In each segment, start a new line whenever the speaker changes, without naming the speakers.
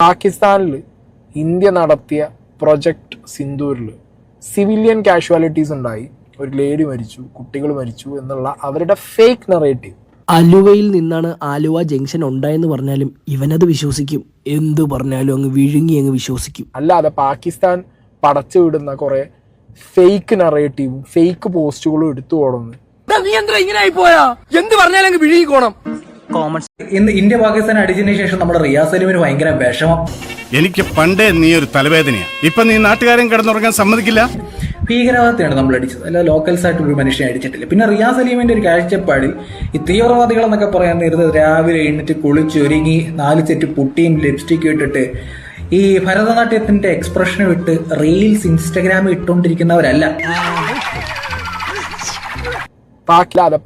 പാകിസ്ഥാനിൽ ഇന്ത്യ നടത്തിയ project സിന്ദൂരിൽ civilian casualties ഉണ്ടായി, ഒരു ലേഡി മരിച്ചു, കുട്ടികൾ മരിച്ചു എന്നുള്ള അവരുടെ ഫേക്ക് നറേറ്റീവ്.
അലുവയിൽ നിന്നാണ് ആലുവ ജംഗ്ഷൻ ഉണ്ടായെന്ന് പറഞ്ഞാലും ഇവനത് വിശ്വസിക്കും. എന്ത് പറഞ്ഞാലും അങ്ങ് വിഴുങ്ങി അങ്ങ് വിശ്വസിക്കും.
അല്ലാതെ പാകിസ്ഥാൻ പടച്ചു വിടുന്ന കുറെ ഫേക്ക് നറേറ്റീവും ഫേക്ക് പോസ്റ്റുകളും എടുത്തു പോകണമെന്ന്
ഇന്ന് ഇന്ത്യ പാകിസ്ഥാൻ അടിച്ചതിന് ശേഷം നമ്മുടെ റിയാസ് സലീമിന് ഭയങ്കര വിഷമം.
എനിക്ക് പണ്ടേ നീ ഒരു തലവേദനയാ. ഇപ്പൊ നീ നാട്ടുകാരൻ കിടന്നുറങ്ങാൻ സമ്മതിക്കില്ല.
ഭീകരവാദത്തെയാണ് നമ്മൾ അടിച്ചത്, അല്ല ലോക്കൽസ് ആയിട്ട് ഒരു മനുഷ്യനെ അടിച്ചിട്ടില്ല. പിന്നെ റിയാസ് സലീമിന്റെ ഒരു കാഴ്ചപ്പാടിൽ ഈ തീവ്രവാദികൾ എന്നൊക്കെ പറയാൻ നേരത്തെ രാവിലെ എഴുന്നേറ്റ് കുളിച്ചൊരുങ്ങി 4 സെറ്റ് പുട്ടിയും ലിപ്സ്റ്റിക്കും ഇട്ടിട്ട് ഈ ഭരതനാട്യത്തിന്റെ എക്സ്പ്രഷൻ വിട്ട് റീൽസ് ഇൻസ്റ്റഗ്രാമിൽ ഇട്ടുകൊണ്ടിരിക്കുന്നവരല്ല.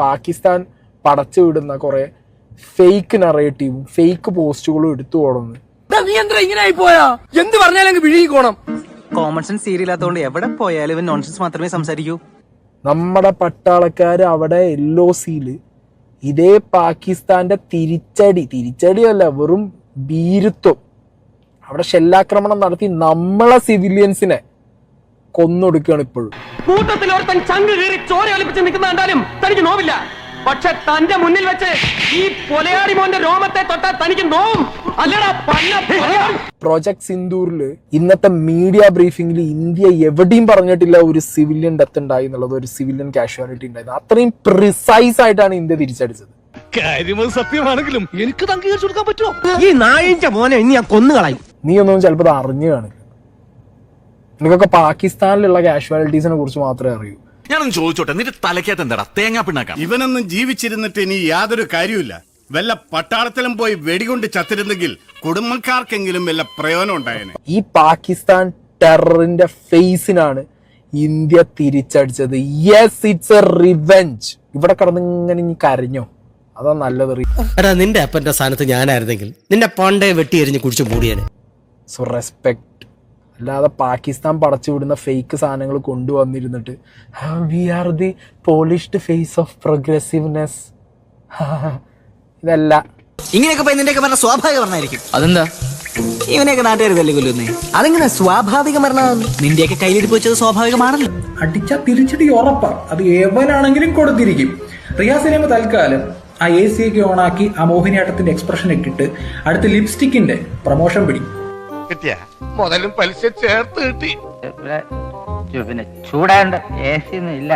പാകിസ്ഥാൻ പടച്ചു വിടുന്ന കുറെ ഫേക്ക് നറേറ്റീവും ഫേക്ക് പോസ്റ്റുകളും എടുത്തു പോകണമെന്ന്.
എന്ത് പറഞ്ഞാലും അങ്ങ് വിഴുങ്ങിക്കോണം.
കോമൺ സെൻസ് സീരിയലാത്തോണ്ട് എവിടെ പോയാലും ഇവൻ നോൺസെൻസ് മാത്രമേ സംസാരിക്കൂ.
നമ്മുടെ പട്ടാളക്കാര് അവിടെ LOCയില് ഇതേ പാകിസ്ഥാന്റെ തിരിച്ചടിയല്ല, വെറും ഭീരുത്വം അവിടെ ഷെല്ലാക്രമണം നടത്തി നമ്മളെ സിവിലിയൻസിനെ കൊന്നൊടുക്കുകയാണ് ഇപ്പോഴും.
കൂട്ടത്തിൽ ഒരുത്തൻ ചങ്ക് കീറി ചോര ഒലിപ്പിച്ച് നിൽക്കുന്ന കണ്ടാലും തനിക്ക് നോവില്ല. പക്ഷെ തന്റെ മുന്നിൽ വെച്ച് ഈ പൊലയാടി മോന്റെ രോമത്തെ തൊട്ടാൽ തനിക്ക് നോവും.
പ്രൊജക്ട് സിന്ദൂറില് ഇന്നത്തെ മീഡിയ ബ്രീഫിംഗിൽ ഇന്ത്യ എവിടെയും പറഞ്ഞിട്ടില്ല ഒരു സിവിലിയൻ ഡെത്ത് ഉണ്ടായി എന്നുള്ളത്, ഒരു സിവിലിയൻ കാഷ്വാലിറ്റി ഉണ്ടായിരുന്നു. അത്രയും പ്രിസൈസ് ആയിട്ടാണ് ഇന്ത്യ തിരിച്ചടിച്ചത്.
സത്യമാണെങ്കിലും എനിക്ക് അംഗീകരിച്ചു കൊടുക്കാൻ പറ്റുമോ? ഈ നായിന്റെ മോനെ ഇനി ഞാൻ കൊന്നുകളയും.
നീ ഒന്നും ചിലപ്പോൾ അറിഞ്ഞു കാണില്ല. നിനക്കൊക്കെ പാകിസ്ഥാനിലുള്ള കാഷ്വാലിറ്റീസിനെ കുറിച്ച് മാത്രമേ അറിയൂ.
ഞാനൊന്ന് ചോദിച്ചോട്ടെ, നിന്റെ തലക്കകത്ത് എന്താടാ തേങ്ങാ പിണ്ണാക്കാം?
ഇവനൊന്നും ജീവിച്ചിരുന്നിട്ട് ഇനി യാതൊരു കാര്യമില്ല. വല്ല പട്ടാളത്തിലും പോയി വെടികൊണ്ട് ചത്തിരുന്നെങ്കിൽ കുടുംബക്കാർക്കെങ്കിലും വല്ല പ്രയോജനം ഉണ്ടായേനെ.
ഈ പാകിസ്ഥാൻ ടെററിന്റെ ഫേസിനാണ് ഇന്ത്യ തിരിച്ചടിച്ചത്. Yes, it's a revenge. ഇവിടെ കിടന്നിങ്ങനെ ഇനി കരഞ്ഞോ? അതാ നല്ലത്.
എടാ, നിന്റെ അപ്പന്റെ സ്ഥാനത്ത് ഞാനായിരുന്നെങ്കിൽ നിന്നെ പണ്ടേ വെട്ടി എറിഞ്ഞ് കുടിച്ചു മൂടിയേനെ.
So respect. അല്ലാതെ പാകിസ്ഥാൻ പടച്ചു വിടുന്ന ഫേക്ക് സാധനങ്ങൾ കൊണ്ടുവന്നിരുന്നിട്ട് we are the polished face of progressiveness, ഇതല്ല.
ഇങ്ങനെയൊക്കെ നിന്റെയൊക്കെ പറഞ്ഞ സ്വാഭാവിക മരണമായിരിക്കും.
അതെന്താ?
ഇവനെയൊക്കെ നാട്ടുകാർ തല്ലി കൊല്ലുന്നേ. അതെങ്ങനെ സ്വാഭാവിക മരണമാകുന്നു? നിന്റെയൊക്കെ കയ്യിലിരിപ്പ് വെച്ചത് സ്വാഭാവികമാണല്ലോ.
അടിച്ചാൽ തിരിച്ചടി ഉറപ്പാ, അത് എവനാണെങ്കിലും കൊടുത്തിരിക്കും. റിയാസ് സലീം തൽക്കാലം ആ AC ഒക്കെ ഓണാക്കി ആ മോഹിനിയാട്ടത്തിന്റെ എക്സ്പ്രഷൻ ഇട്ടിട്ട് അടുത്ത ലിപ്സ്റ്റിക്കിന്റെ പ്രൊമോഷൻ പിടി
കിട്ടിയ മുതലും പലിശ ചേർത്ത് കിട്ടി.
പിന്നെ ചൂടാണ്ട് AC ഒന്നും ഇല്ല.